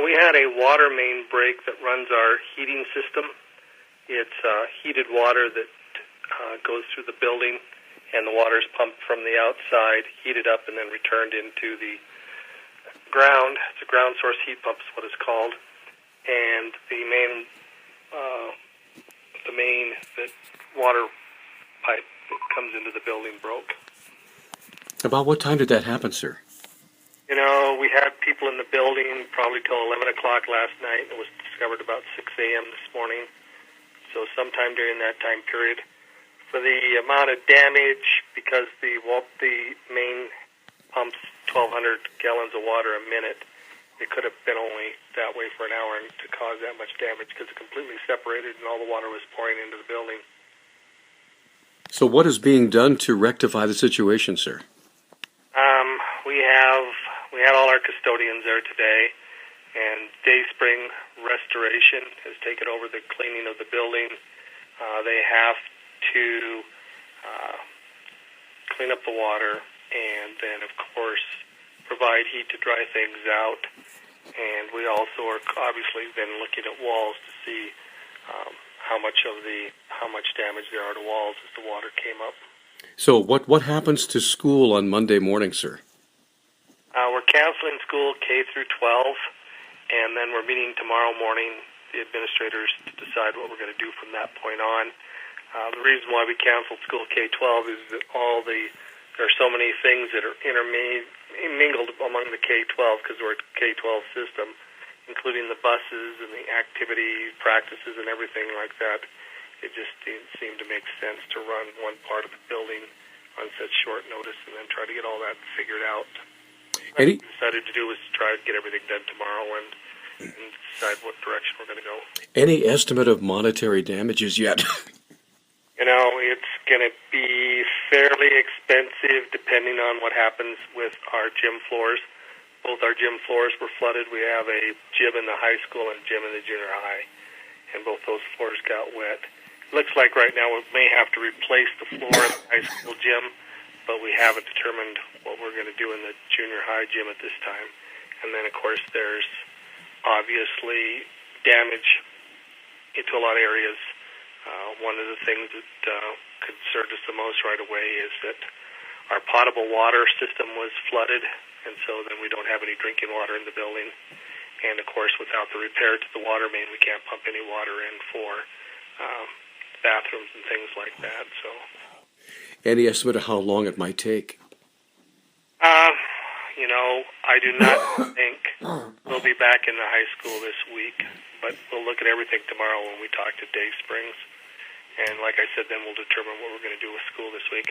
we had a water main break that runs our heating system. It's heated water that goes through the building, and the water is pumped from the outside, heated up, and then returned into the ground. It's a ground source heat pump is what it's called. And the main water pipe that comes into the building broke. About what time did that happen, sir? You know, we had people in the building probably till 11 o'clock last night. It was discovered about 6 a.m. this morning. So sometime during that time period. For the amount of damage, because the main pumps 1,200 gallons of water a minute, it could have been only that way for an hour to cause that much damage because it completely separated and all the water was pouring into the building. So what is being done to rectify the situation, sir? We had all our custodians there today, and Dayspring Restoration has taken over the cleaning of the building. They have to clean up the water and then, of course, provide heat to dry things out. And we also are obviously then looking at walls to see how much damage there are to walls as the water came up. So what happens to school on Monday morning, sir? We're canceling school K through 12, and then we're meeting tomorrow morning, the administrators, to decide what we're going to do from that point on. The reason why we canceled school K-12 is that there are so many things that are intermingled among the K-12 because we're a K-12 system, including the buses and the activity practices and everything like that. It just didn't seem to make sense to run one part of the building on such short notice and then try to get all that figured out. What we decided to do was try to get everything done tomorrow and decide what direction we're going to go. Any estimate of monetary damages yet? You know, it's going to be fairly expensive depending on what happens with our gym floors. Both our gym floors were flooded. We have a gym in the high school and a gym in the junior high, and both those floors got wet. Looks like right now we may have to replace the floor in the high school gym, but we haven't determined what we're going to do in the junior high gym at this time. And then, of course, there's obviously damage into a lot of areas. One of the things that concerned us the most right away is that our potable water system was flooded, and so then we don't have any drinking water in the building. And, of course, without the repair to the water main, we can't pump any water in for bathrooms and things like that. So, any estimate of how long it might take? You know, I do not think we'll be back in the high school this week, but we'll look at everything tomorrow when we talk to Day Springs. And like I said, then we'll determine what we're going to do with school this week.